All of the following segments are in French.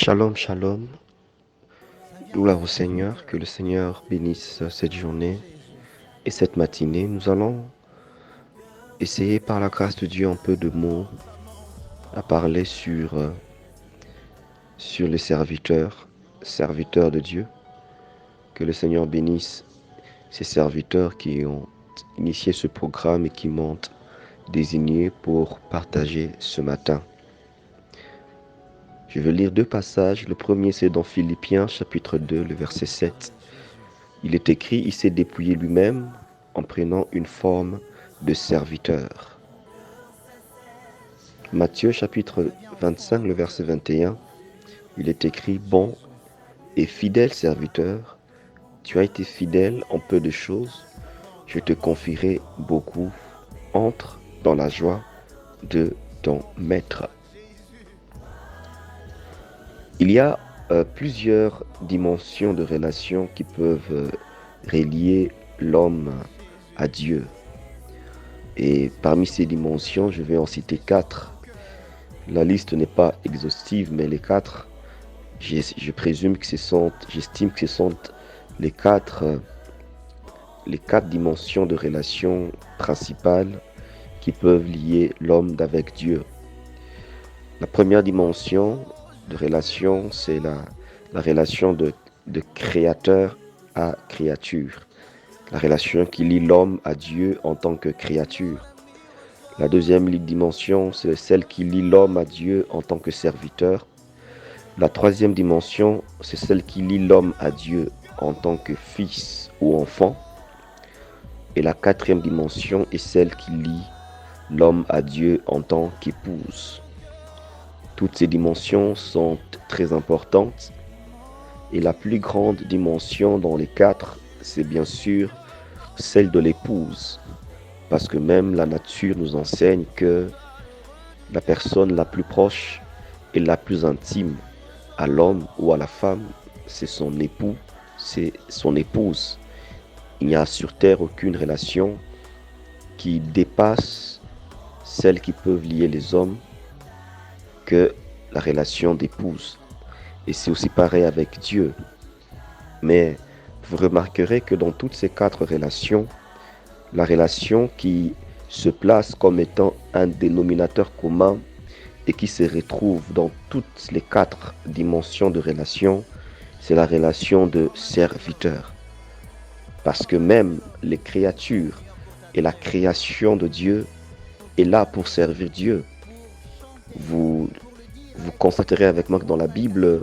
Shalom, shalom. Gloire au Seigneur, que le Seigneur bénisse cette journée et cette matinée. Nous allons essayer par la grâce de Dieu un peu de mots à parler sur les serviteurs de Dieu. Que le Seigneur bénisse ces serviteurs qui ont initié ce programme et qui m'ont désigné pour partager ce matin. Je vais lire deux passages. Le premier, c'est dans Philippiens chapitre 2, le verset 7. Il est écrit, il s'est dépouillé lui-même en prenant une forme de serviteur. Matthieu chapitre 25, le verset 21, il est écrit, bon et fidèle serviteur, tu as été fidèle en peu de choses, je te confierai beaucoup, entre dans la joie de ton maître. Il y a plusieurs dimensions de relations qui peuvent relier l'homme à Dieu. Et parmi ces dimensions, je vais en citer 4. La liste n'est pas exhaustive, mais les 4, j'estime que ce sont les 4 dimensions de relations principales qui peuvent lier l'homme avec Dieu. La première dimension de relation, c'est la relation de créateur à créature. La relation qui lie l'homme à Dieu en tant que créature. La deuxième dimension, c'est celle qui lie l'homme à Dieu en tant que serviteur. La troisième dimension, c'est celle qui lie l'homme à Dieu en tant que fils ou enfant. Et la quatrième dimension est celle qui lie l'homme à Dieu en tant qu'épouse. Toutes ces dimensions sont très importantes. Et la plus grande dimension dans les 4, c'est bien sûr celle de l'épouse. Parce que même la nature nous enseigne que la personne la plus proche et la plus intime à l'homme ou à la femme, c'est son époux, c'est son épouse. Il n'y a sur terre aucune relation qui dépasse celles qui peuvent lier les hommes que la relation d'épouse. Et c'est aussi pareil avec Dieu. Mais vous remarquerez que dans toutes ces 4 relations, la relation qui se place comme étant un dénominateur commun et qui se retrouve dans toutes les 4 dimensions de relation, c'est la relation de serviteur. Parce que même les créatures et la création de Dieu est là pour servir Dieu. Vous constaterez avec moi que dans la Bible,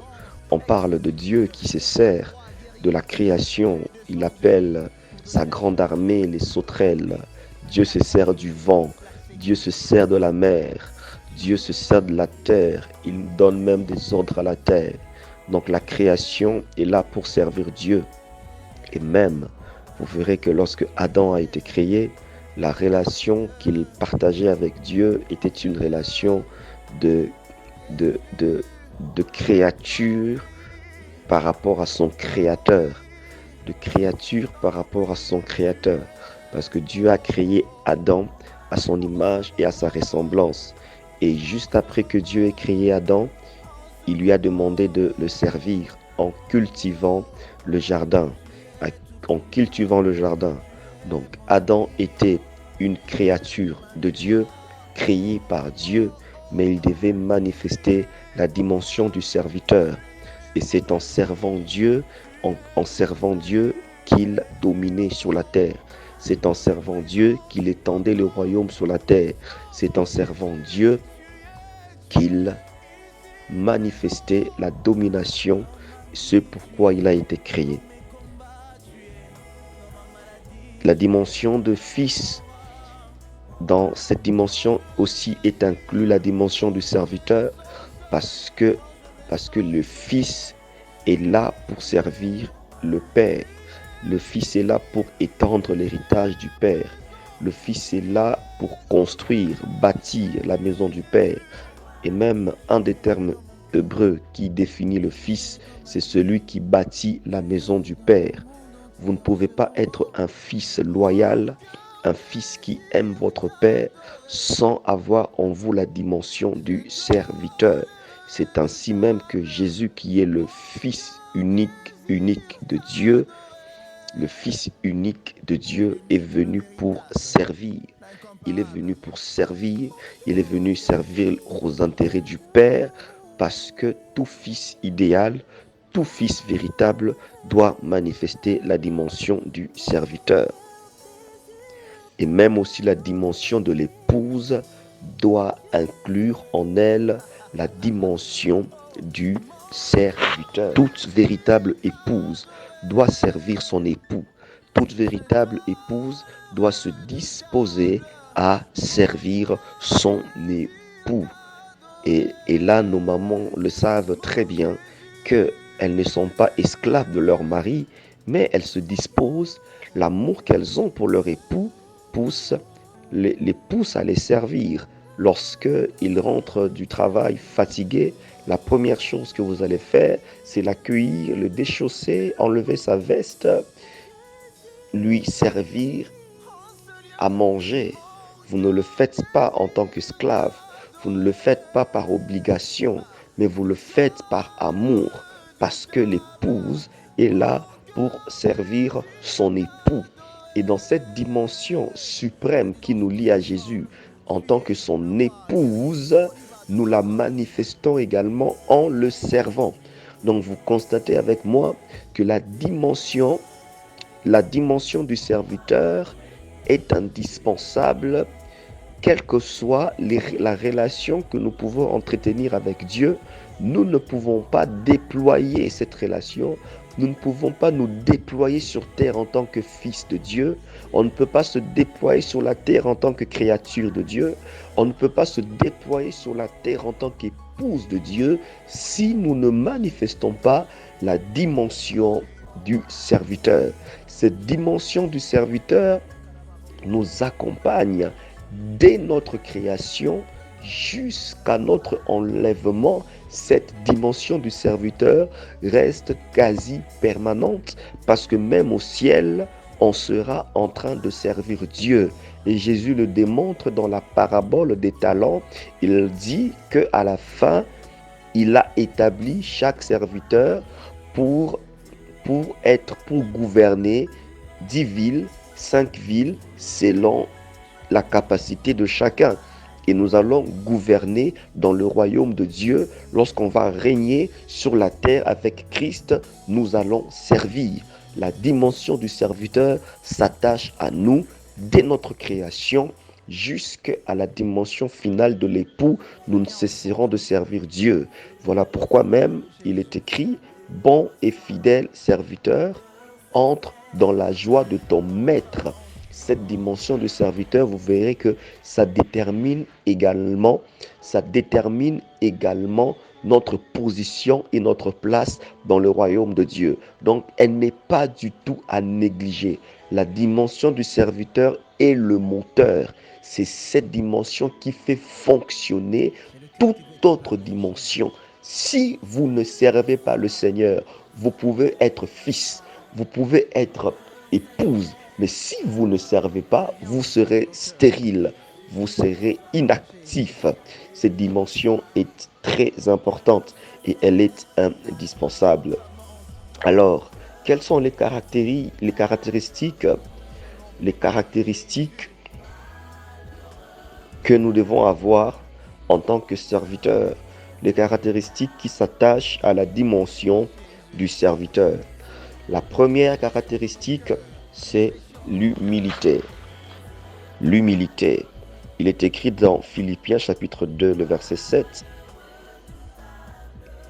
on parle de Dieu qui se sert de la création. Il appelle sa grande armée les sauterelles. Dieu se sert du vent. Dieu se sert de la mer. Dieu se sert de la terre. Il donne même des ordres à la terre. Donc la création est là pour servir Dieu. Et même, vous verrez que lorsque Adam a été créé, la relation qu'il partageait avec Dieu était une relation de créature par rapport à son créateur. De créature par rapport à son créateur. Parce que Dieu a créé Adam à son image et à sa ressemblance. Et juste après que Dieu ait créé Adam, il lui a demandé de le servir en cultivant le jardin. En cultivant le jardin. Donc Adam était une créature de Dieu, créée par Dieu, mais il devait manifester la dimension du serviteur. Et c'est en servant Dieu, qu'il dominait sur la terre. C'est en servant Dieu qu'il étendait le royaume sur la terre. C'est en servant Dieu qu'il manifestait la domination, ce pourquoi il a été créé. La dimension de fils, dans cette dimension aussi est inclus la dimension du serviteur parce que le fils est là pour servir le Père. Le fils est là pour étendre l'héritage du Père. Le fils est là pour construire, bâtir la maison du Père. Et même un des termes hébreux qui définit le fils, c'est celui qui bâtit la maison du Père. Vous ne pouvez pas être un fils loyal, un fils qui aime votre Père, sans avoir en vous la dimension du serviteur. C'est ainsi même que Jésus, qui est le Fils unique de Dieu, le Fils unique de Dieu est venu pour servir. Il est venu pour servir, il est venu servir aux intérêts du Père, parce que tout fils idéal, tout fils véritable doit manifester la dimension du serviteur. Et même aussi la dimension de l'épouse doit inclure en elle la dimension du serviteur. Toute véritable épouse doit servir son époux. Toute véritable épouse doit se disposer à servir son époux. Et là, nos mamans le savent très bien qu'elles ne sont pas esclaves de leur mari, mais elles se disposent, l'amour qu'elles ont pour leur époux les pousse à les servir. Lorsqu'ils rentrent du travail fatigués, la première chose que vous allez faire, c'est l'accueillir, le déchausser, enlever sa veste, lui servir à manger. Vous ne le faites pas en tant qu'esclave, vous ne le faites pas par obligation, mais vous le faites par amour, parce que l'épouse est là pour servir son époux. Et dans cette dimension suprême qui nous lie à Jésus en tant que son épouse, nous la manifestons également en le servant. Donc vous constatez avec moi que la dimension du serviteur est indispensable, quelle que soit la relation que nous pouvons entretenir avec Dieu. Nous ne pouvons pas déployer cette relation. Nous ne pouvons pas nous déployer sur terre en tant que fils de Dieu. On ne peut pas se déployer sur la terre en tant que créature de Dieu. On ne peut pas se déployer sur la terre en tant qu'épouse de Dieu si nous ne manifestons pas la dimension du serviteur. Cette dimension du serviteur nous accompagne dès notre création jusqu'à notre enlèvement. Cette dimension du serviteur reste quasi permanente, parce que même au ciel, on sera en train de servir Dieu. Et Jésus le démontre dans la parabole des talents. Il dit qu'à la fin, il a établi chaque serviteur pour gouverner 10 villes, 5 villes, selon la capacité de chacun. Et nous allons gouverner dans le royaume de Dieu. Lorsqu'on va régner sur la terre avec Christ, nous allons servir. La dimension du serviteur s'attache à nous dès notre création jusqu'à la dimension finale de l'époux. Nous ne cesserons de servir Dieu. Voilà pourquoi même il est écrit: bon et fidèle serviteur, entre dans la joie de ton maître. Cette dimension de serviteur, vous verrez que ça détermine également notre position et notre place dans le royaume de Dieu. Donc, elle n'est pas du tout à négliger. La dimension du serviteur est le moteur. C'est cette dimension qui fait fonctionner toute autre dimension. Si vous ne servez pas le Seigneur, vous pouvez être fils, vous pouvez être épouse, mais si vous ne servez pas, vous serez stérile, vous serez inactif. Cette dimension est très importante et elle est indispensable. Alors, quelles sont les caractéristiques que nous devons avoir en tant que serviteurs? Les caractéristiques qui s'attachent à la dimension du serviteur. La première caractéristique, c'est l'humilité. L'humilité. Il est écrit dans Philippiens chapitre 2, le verset 7,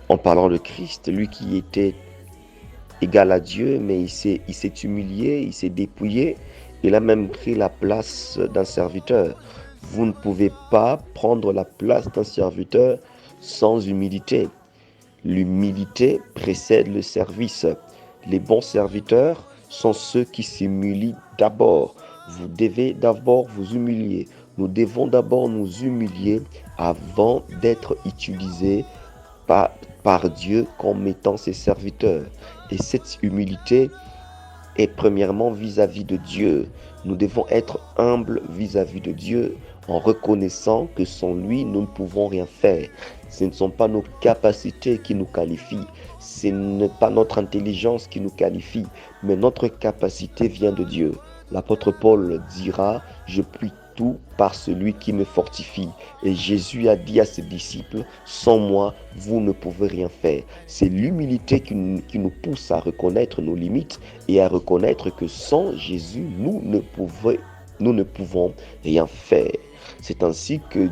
en parlant de Christ, lui qui était égal à Dieu, mais il s'est humilié, il s'est dépouillé, il a même pris la place d'un serviteur. Vous ne pouvez pas prendre la place d'un serviteur sans humilité. L'humilité précède le service. Les bons serviteurs sont ceux qui s'humilient d'abord. Vous devez d'abord vous humilier. Nous devons d'abord nous humilier avant d'être utilisés par Dieu comme étant ses serviteurs. Et cette humilité est premièrement vis-à-vis de Dieu. Nous devons être humbles vis-à-vis de Dieu en reconnaissant que sans lui, nous ne pouvons rien faire. Ce ne sont pas nos capacités qui nous qualifient, ce n'est pas notre intelligence qui nous qualifie, mais notre capacité vient de Dieu. L'apôtre Paul dira, je puis tout par celui qui me fortifie. Et Jésus a dit à ses disciples, sans moi, vous ne pouvez rien faire. C'est l'humilité qui nous pousse à reconnaître nos limites et à reconnaître que sans Jésus, nous ne pouvons rien faire. C'est ainsi que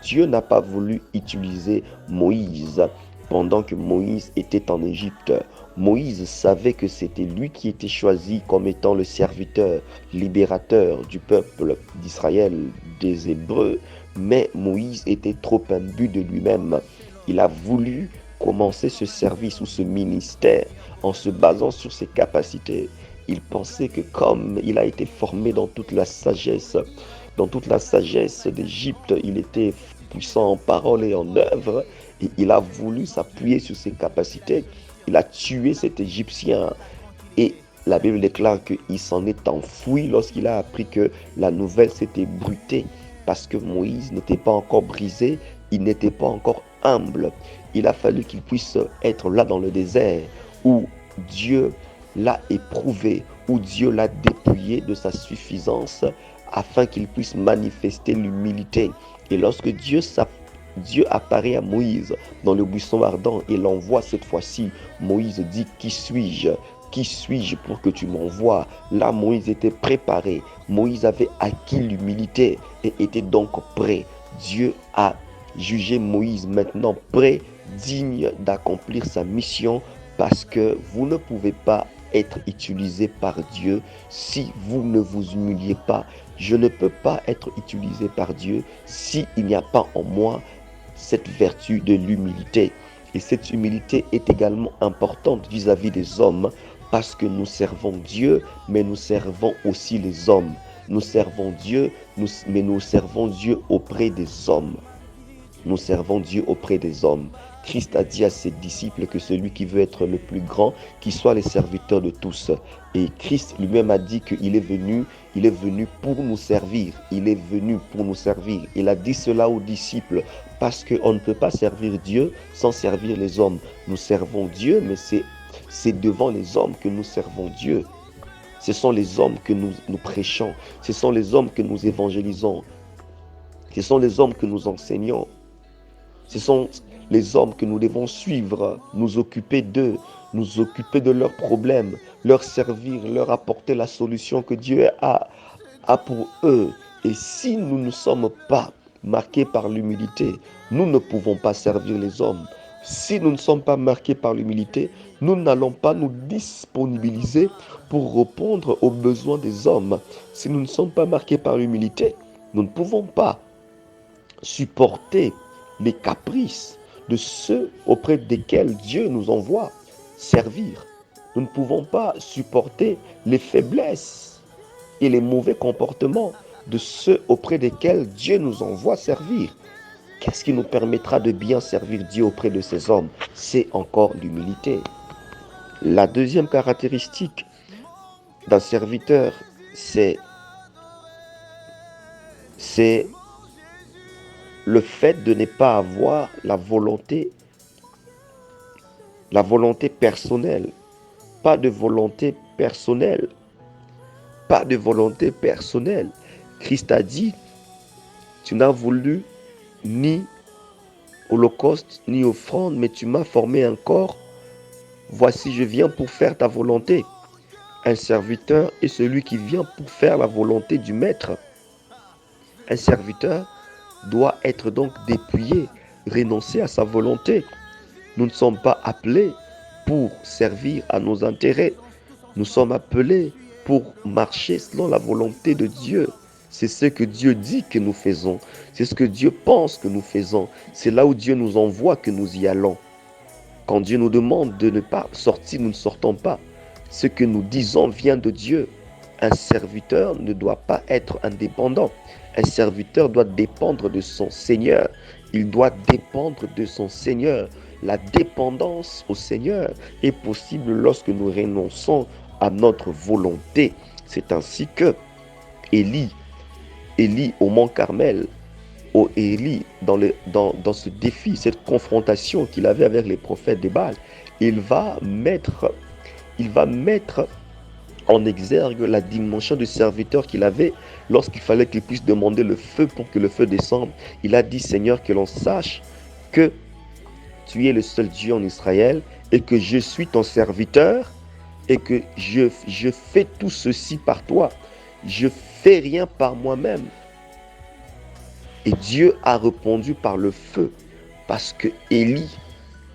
Dieu n'a pas voulu utiliser Moïse pendant que Moïse était en Égypte. Moïse savait que c'était lui qui était choisi comme étant le serviteur, libérateur du peuple d'Israël, des Hébreux, mais Moïse était trop imbu de lui-même. Il a voulu commencer ce service ou ce ministère en se basant sur ses capacités. Il pensait que comme il a été formé dans toute la sagesse d'Égypte, il était puissant en parole et en œuvre, et il a voulu s'appuyer sur ses capacités. Il a tué cet Égyptien et la Bible déclare qu'il s'en est enfoui lorsqu'il a appris que la nouvelle s'était bruitée parce que Moïse n'était pas encore brisé, il n'était pas encore humble. Il a fallu qu'il puisse être là dans le désert où Dieu l'a éprouvé, où Dieu l'a dépouillé de sa suffisance afin qu'il puisse manifester l'humilité. Et lorsque Dieu apparaît à Moïse dans le buisson ardent et l'envoie cette fois-ci, Moïse dit, qui suis-je? Qui suis-je pour que tu m'envoies? Là, Moïse était préparé. Moïse avait acquis l'humilité et était donc prêt. Dieu a jugé Moïse maintenant prêt, digne d'accomplir sa mission, parce que vous ne pouvez pas être utilisé par Dieu si vous ne vous humiliez pas. Je ne peux pas être utilisé par Dieu s'il n'y a pas en moi cette vertu de l'humilité. Et cette humilité est également importante vis-à-vis des hommes parce que nous servons Dieu, mais nous servons aussi les hommes. Nous servons Dieu, mais nous servons Dieu auprès des hommes. Nous servons Dieu auprès des hommes. Christ a dit à ses disciples que celui qui veut être le plus grand, qu'il soit les serviteurs de tous. Et Christ lui-même a dit qu'il est venu pour nous servir. Il est venu pour nous servir. Il a dit cela aux disciples parce qu'on ne peut pas servir Dieu sans servir les hommes. Nous servons Dieu, mais c'est devant les hommes que nous servons Dieu. Ce sont les hommes que nous prêchons. Ce sont les hommes que nous évangélisons. Ce sont les hommes que nous enseignons. Ce sont les hommes que nous devons suivre, nous occuper d'eux, nous occuper de leurs problèmes, leur servir, leur apporter la solution que Dieu a pour eux. Et si nous ne sommes pas marqués par l'humilité, nous ne pouvons pas servir les hommes. Si nous ne sommes pas marqués par l'humilité, nous n'allons pas nous disponibiliser pour répondre aux besoins des hommes. Si nous ne sommes pas marqués par l'humilité, nous ne pouvons pas supporter les caprices de ceux auprès desquels Dieu nous envoie servir. Nous ne pouvons pas supporter les faiblesses et les mauvais comportements de ceux auprès desquels Dieu nous envoie servir. Qu'est-ce qui nous permettra de bien servir Dieu auprès de ces hommes? C'est encore l'humilité. La deuxième caractéristique d'un serviteur, c'est le fait de ne pas avoir la volonté personnelle. Pas de volonté personnelle. Pas de volonté personnelle. Christ a dit, tu n'as voulu ni holocauste, ni offrande, mais tu m'as formé un corps. Voici, je viens pour faire ta volonté. Un serviteur est celui qui vient pour faire la volonté du maître. Un serviteur doit être donc dépouillé, renoncer à sa volonté. Nous ne sommes pas appelés pour servir à nos intérêts. Nous sommes appelés pour marcher selon la volonté de Dieu. C'est ce que Dieu dit que nous faisons. C'est ce que Dieu pense que nous faisons. C'est là où Dieu nous envoie que nous y allons. Quand Dieu nous demande de ne pas sortir, nous ne sortons pas. Ce que nous disons vient de Dieu. Un serviteur ne doit pas être indépendant. Un serviteur doit dépendre de son Seigneur. Il doit dépendre de son Seigneur. La dépendance au Seigneur est possible lorsque nous renonçons à notre volonté. C'est ainsi que Élie au mont Carmel, Élie, dans ce défi, cette confrontation qu'il avait avec les prophètes de Baal, il va mettre, il va mettre en exergue la dimension de serviteur qu'il avait lorsqu'il fallait qu'il puisse demander le feu pour que le feu descende. Il a dit, Seigneur, que l'on sache que tu es le seul Dieu en Israël et que je suis ton serviteur et que je fais tout ceci par toi. Je fais rien par moi-même. Et Dieu a répondu par le feu parce que Élie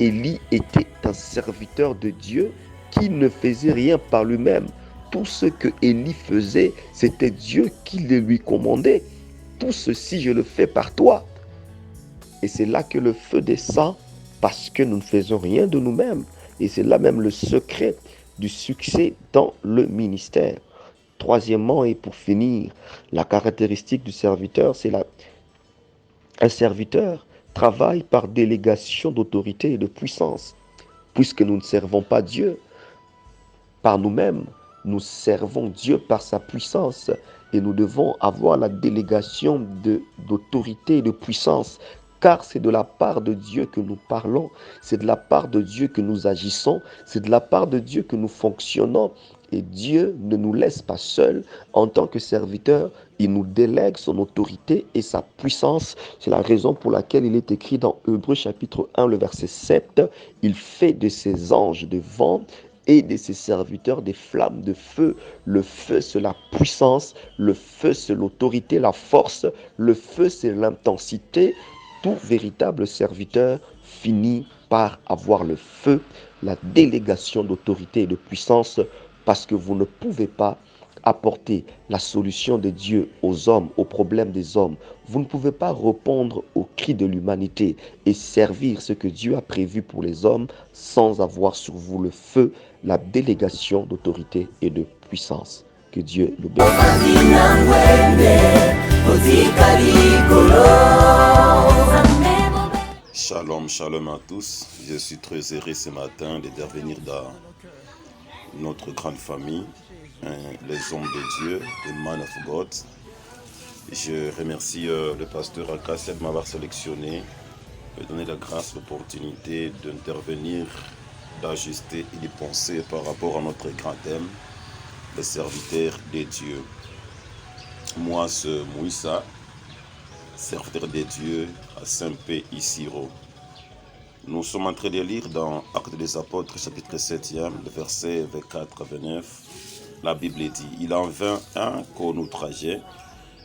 était un serviteur de Dieu qui ne faisait rien par lui-même. Tout ce que Élie faisait, c'était Dieu qui le lui commandait. Tout ceci, je le fais par toi. Et c'est là que le feu descend parce que nous ne faisons rien de nous-mêmes. Et c'est là même le secret du succès dans le ministère. Troisièmement, et pour finir, la caractéristique du serviteur, c'est un serviteur travaille par délégation d'autorité et de puissance. Puisque nous ne servons pas Dieu par nous-mêmes, nous servons Dieu par sa puissance et nous devons avoir la délégation d'autorité et de puissance. Car c'est de la part de Dieu que nous parlons, c'est de la part de Dieu que nous agissons, c'est de la part de Dieu que nous fonctionnons. Et Dieu ne nous laisse pas seuls en tant que serviteurs, il nous délègue son autorité et sa puissance. C'est la raison pour laquelle il est écrit dans Hébreux chapitre 1, le verset 7, il fait de ses anges de vent et de ses serviteurs des flammes de feu. Le feu, c'est la puissance, le feu, c'est l'autorité, la force, le feu, c'est l'intensité. Tout véritable serviteur finit par avoir le feu, la délégation d'autorité et de puissance, parce que vous ne pouvez pas apporter la solution de Dieu aux hommes, aux problèmes des hommes. Vous ne pouvez pas répondre aux cris de l'humanité et servir ce que Dieu a prévu pour les hommes sans avoir sur vous le feu, la délégation d'autorité et de puissance. Que Dieu le bénisse. Shalom, shalom à tous. Je suis très heureux ce matin d'intervenir dans notre grande famille, les hommes de Dieu, les man of God. Je remercie le pasteur Akassé de m'avoir sélectionné, de me donner la grâce, l'opportunité d'intervenir, d'ajuster et de penser par rapport à notre grand thème, les serviteurs de Dieu. Moi, c'est Mouissa, serviteur de Dieu à Saint-Pé Isiro. Nous sommes en train de lire dans Actes des Apôtres, chapitre 7e, le verset 24 à 29. La Bible dit, il en vint un qu'on outrageait,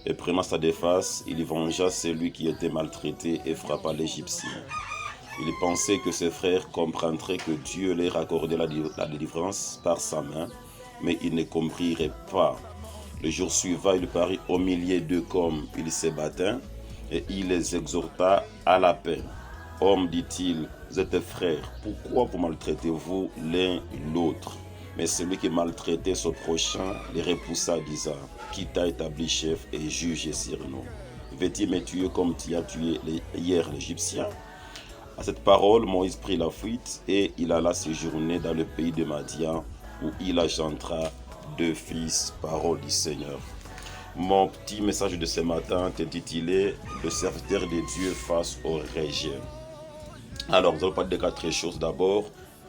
et prenant sa défense, il vengea celui qui était maltraité et frappa l'Égyptien. Il pensait que ses frères comprendraient que Dieu leur accordait la délivrance par sa main, mais ils ne comprirent pas. Le jour suivant, il parut au milieu d'eux comme il se battait, et il les exhorta à la paix. Hommes, dit-il, vous êtes frères, pourquoi vous maltraitez-vous l'un l'autre? Mais celui qui maltraitait son prochain les repoussa, disant, qui t'a établi chef et juge sur nous? Veux-tu me tuer comme tu as tué hier l'Égyptien? À cette parole, Moïse prit la fuite et il alla séjourner dans le pays de Madian, où il engendra 2 fils, parole du Seigneur. Mon petit message de ce matin est intitulé « Le serviteur de Dieu face au rejet ». Alors, nous allons parler de 4 choses. D'abord,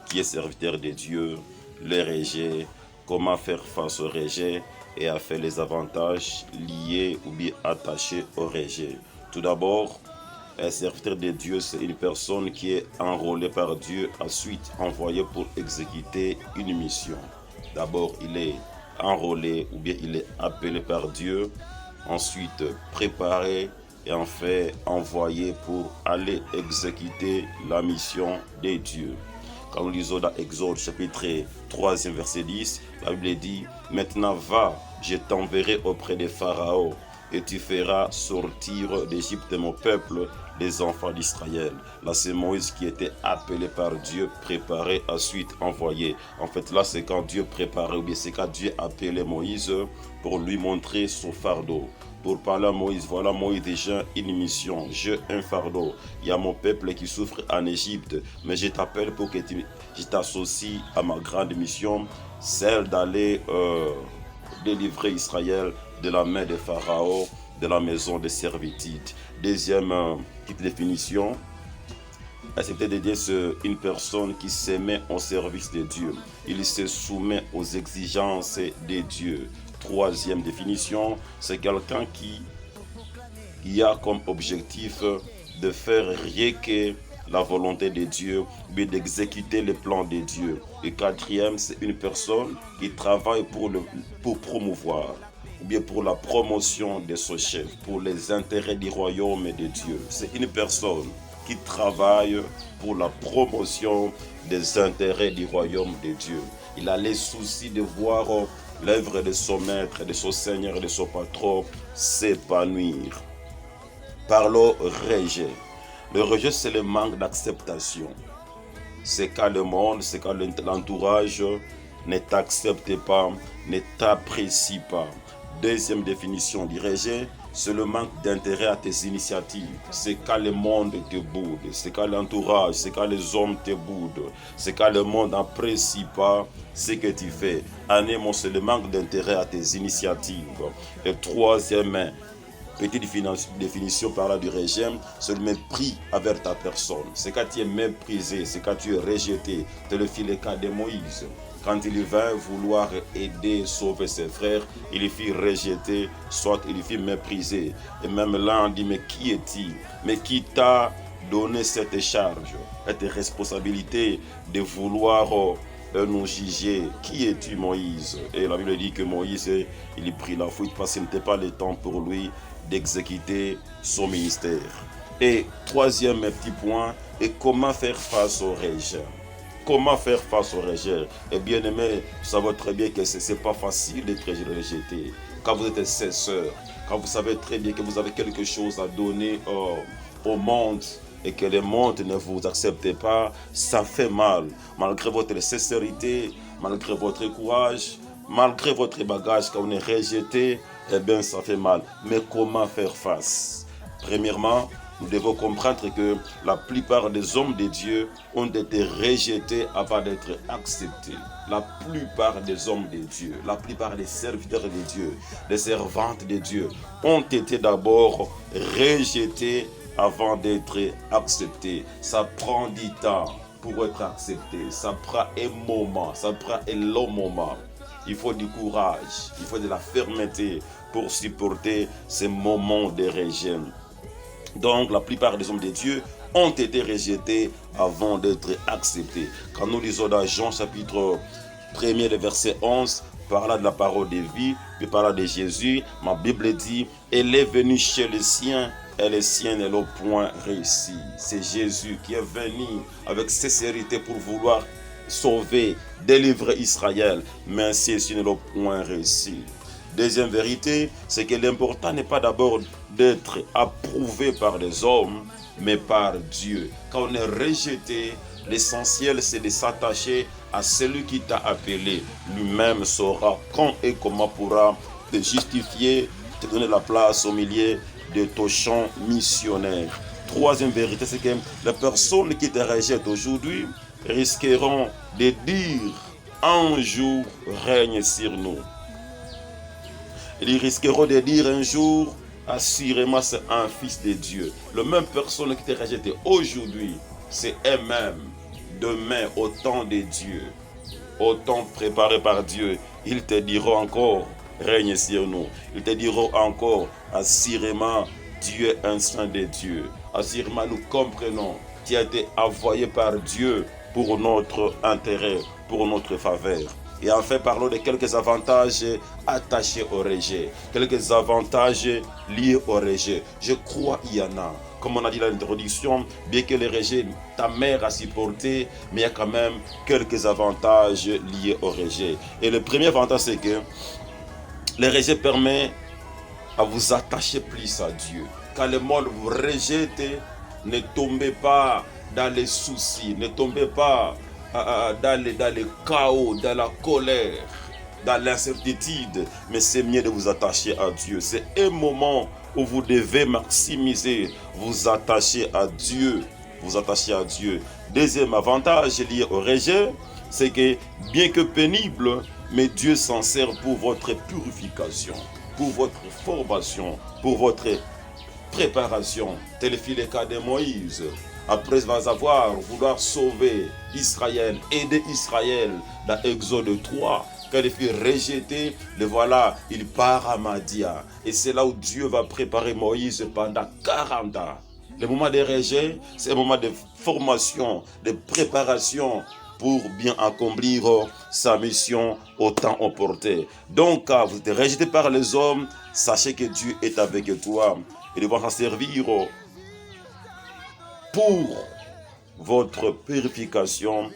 qui est serviteur de Dieu, le rejet, comment faire face au rejet et à faire les avantages liés ou bien attachés au rejet. Tout d'abord, un serviteur de Dieu, c'est une personne qui est enrôlée par Dieu, ensuite envoyée pour exécuter une mission. D'abord, il est enrôlé ou bien il est appelé par Dieu, ensuite préparé et enfin envoyé pour aller exécuter la mission de Dieu. Quand nous lisons dans Exode chapitre 3 verset 10, la Bible dit, maintenant va, je t'enverrai auprès de Pharaon et tu feras sortir d'Égypte mon peuple, les enfants d'Israël. Là, c'est Moïse qui était appelé par Dieu, préparé, ensuite envoyé. En fait, là, c'est quand Dieu préparait, ou bien c'est quand Dieu appelait Moïse pour lui montrer son fardeau. Pour parler à Moïse, voilà Moïse déjà une mission, j'ai un fardeau. Il y a mon peuple qui souffre en Égypte, mais je t'appelle pour que je t'associe à ma grande mission, celle d'aller délivrer Israël de la main de Pharaon, de la maison de servitude. Deuxième petite définition, accepter de Dieu, c'est une personne qui se met au service de Dieu. Il se soumet aux exigences de Dieu. Troisième définition, c'est quelqu'un qui a comme objectif de faire rien que la volonté de Dieu, mais d'exécuter le plan de Dieu. Et quatrième, c'est une personne qui travaille pour promouvoir, ou bien pour la promotion de son chef, pour les intérêts du royaume de Dieu. C'est une personne qui travaille pour la promotion des intérêts du royaume de Dieu. Il a les soucis de voir l'œuvre de son maître, de son Seigneur et de son patron s'épanouir. Parlons rejet. Le rejet, c'est le manque d'acceptation. C'est quand le monde, c'est quand l'entourage ne t'accepte pas, ne t'apprécie pas. Deuxième définition du rejet, c'est le manque d'intérêt à tes initiatives. C'est quand le monde te boude, c'est quand l'entourage, c'est quand les hommes te boudent, c'est quand le monde n'apprécie pas ce que tu fais. Anémon, c'est le manque d'intérêt à tes initiatives. Et troisième petite définition par là du régime, c'est le mépris envers ta personne. C'est quand tu es méprisé, c'est quand tu es rejeté. C'est le cas de Moïse. Quand il vint vouloir aider, sauver ses frères, il fut rejeté, soit il fut méprisé. Et même là, on dit, mais qui est-il? Mais qui t'a donné cette charge, cette responsabilité de vouloir nous juger? Qui es-tu, Moïse? Et la Bible dit que Moïse, il prit la fuite parce qu'il n'était pas le temps pour lui d'exécuter son ministère. Et troisième petit point, et comment faire face au rejet? Comment faire face au rejet? Et bien aimé, vous savez très bien que ce n'est pas facile d'être rejeté. Quand vous êtes sincère, quand vous savez très bien que vous avez quelque chose à donner au monde et que le monde ne vous accepte pas, ça fait mal. Malgré votre sincérité, malgré votre courage, malgré votre bagage, quand on est rejeté, eh bien ça fait mal. Mais comment faire face? Premièrement, nous devons comprendre que la plupart des hommes de Dieu ont été rejetés avant d'être acceptés. La plupart des hommes de Dieu, la plupart des serviteurs de Dieu, des servantes de Dieu ont été d'abord rejetés avant d'être acceptés. Ça prend du temps pour être accepté. Ça prend un moment, ça prend un long moment. Il faut du courage, il faut de la fermeté pour supporter ces moments de rejet. Donc, la plupart des hommes de Dieu ont été rejetés avant d'être acceptés. Quand nous lisons dans Jean chapitre 1er, verset 11, parlant de la parole de vie, puis parlant de Jésus, ma Bible dit, elle est venue chez les siens, et les siens ne l'ont point réussi. C'est Jésus qui est venu avec sincérité pour vouloir sauver, délivrer Israël, mais ceux-ci ne l'ont point réussi. Deuxième vérité, c'est que l'important n'est pas d'abord d'être approuvé par les hommes, mais par Dieu. Quand on est rejeté, l'essentiel c'est de s'attacher à celui qui t'a appelé. Lui-même saura quand et comment pourra te justifier, te donner la place au milieu de ton champ missionnaire. Troisième vérité, c'est que les personnes qui te rejettent aujourd'hui risqueront de dire un jour règne sur nous. Ils risqueront de dire un jour, assurément c'est un fils de Dieu. La même personne qui t'a rejeté aujourd'hui, c'est elle-même. Demain, au temps de Dieu, au temps préparé par Dieu, ils te diront encore, règne sur nous. Ils te diront encore, assurément, Dieu est un saint de Dieu. Assurément, nous comprenons, tu as été envoyé par Dieu pour notre intérêt, pour notre faveur. Et enfin, parlons de quelques avantages attachés au rejet. Quelques avantages liés au rejet. Je crois qu'il y en a. Comme on a dit dans l'introduction, bien que le rejet, ta mère a supporté, mais il y a quand même quelques avantages liés au rejet. Et le premier avantage, c'est que le rejet permet à vous attacher plus à Dieu. Quand le monde vous rejette, ne tombez pas dans les soucis, ne tombez pas dans le chaos, dans la colère, dans l'incertitude, mais c'est mieux de vous attacher à Dieu. C'est un moment où vous devez maximiser, vous attacher à Dieu, vous attacher à Dieu. Deuxième avantage lié au rejet, c'est que bien que pénible, mais Dieu s'en sert pour votre purification. pour votre formation, pour votre préparation. Tel fut le cas de Moïse. Après vouloir sauver Israël, aider Israël dans Exode 3, quand il fut rejeté, le voilà, il part à Madia. Et c'est là où Dieu va préparer Moïse pendant 40 ans. Le moment de rejet, c'est un moment de formation, de préparation pour bien accomplir sa mission au temps opportun. Donc, quand vous êtes rejeté par les hommes, sachez que Dieu est avec toi. Il va s'en servir pour votre purification,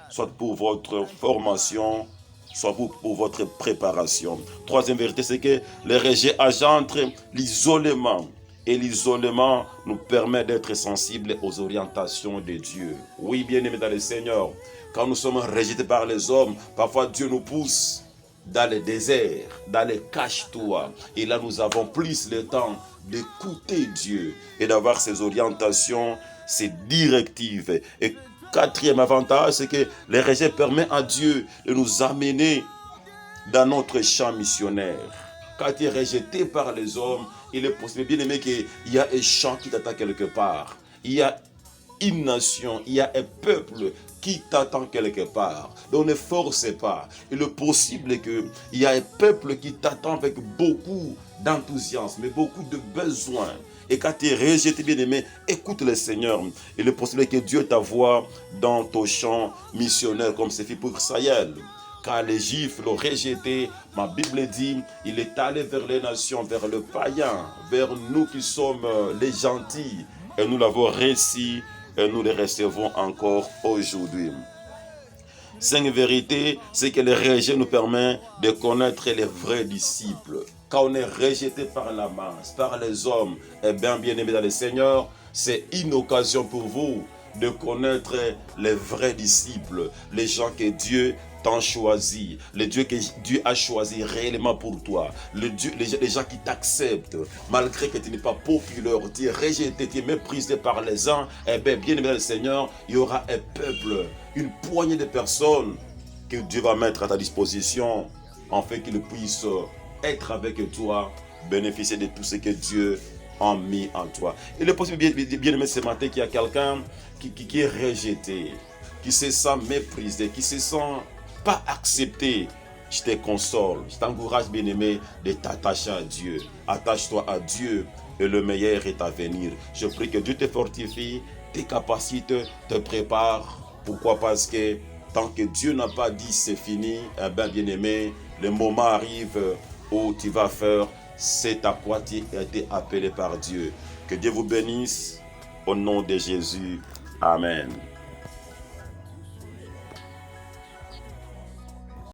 soit pour votre formation, soit pour votre préparation. Troisième vérité, c'est que le rejet engendre l'isolement. Et l'isolement nous permet d'être sensibles aux orientations de Dieu. Oui, bien-aimés dans le Seigneur, quand nous sommes rejetés par les hommes, parfois Dieu nous pousse dans le désert, dans les cache-toi. Et là, nous avons plus le temps d'écouter Dieu et d'avoir ses orientations, ses directives. Et quatrième avantage, c'est que le rejet permet à Dieu de nous amener dans notre champ missionnaire. Quand tu es rejeté par les hommes, il est possible, bien aimé, qu'il y a un champ qui t'attend quelque part. Il y a une nation, il y a un peuple qui t'attend quelque part. Donc ne forcez pas. Il est possible qu'il y a un peuple qui t'attend avec beaucoup d'enthousiasme et beaucoup de besoins. Et quand tu es rejeté, bien aimé, écoute le Seigneur. Il est possible que Dieu t'envoie dans ton champ missionnaire comme c'est fait pour Israël. Quand les Juifs l'ont rejeté, ma Bible dit, il est allé vers les nations, vers le païen, vers nous qui sommes les gentils. Et nous l'avons réussi et nous les recevons encore aujourd'hui. Cinq vérités, c'est que le rejet nous permet de connaître les vrais disciples. Quand on est rejeté par la masse, par les hommes, et bien aimé dans le Seigneur, c'est une occasion pour vous de connaître les vrais disciples, les gens que Dieu t'a choisi, les dieux que Dieu a choisi réellement pour toi, les gens qui t'acceptent, malgré que tu n'es pas populaire, tu es rejeté, tu es méprisé par les uns, et bien aimé dans le Seigneur, il y aura un peuple, une poignée de personnes que Dieu va mettre à ta disposition, afin qu'ils puissent être avec toi, bénéficier de tout ce que Dieu a mis en toi. Il est possible, bien aimé, ce matin, qu'il y a quelqu'un qui est rejeté, qui se sent méprisé, qui se sent pas accepté. Je te console, je t'encourage, bien aimé, de t'attacher à Dieu. Attache-toi à Dieu et le meilleur est à venir. Je prie que Dieu te fortifie, tes capacités te préparent. Pourquoi? Parce que tant que Dieu n'a pas dit c'est fini, eh bien, bien aimé, le moment arrive où tu vas faire c'est à quoi tu as été appelé par Dieu. Que Dieu vous bénisse au nom de Jésus. Amen.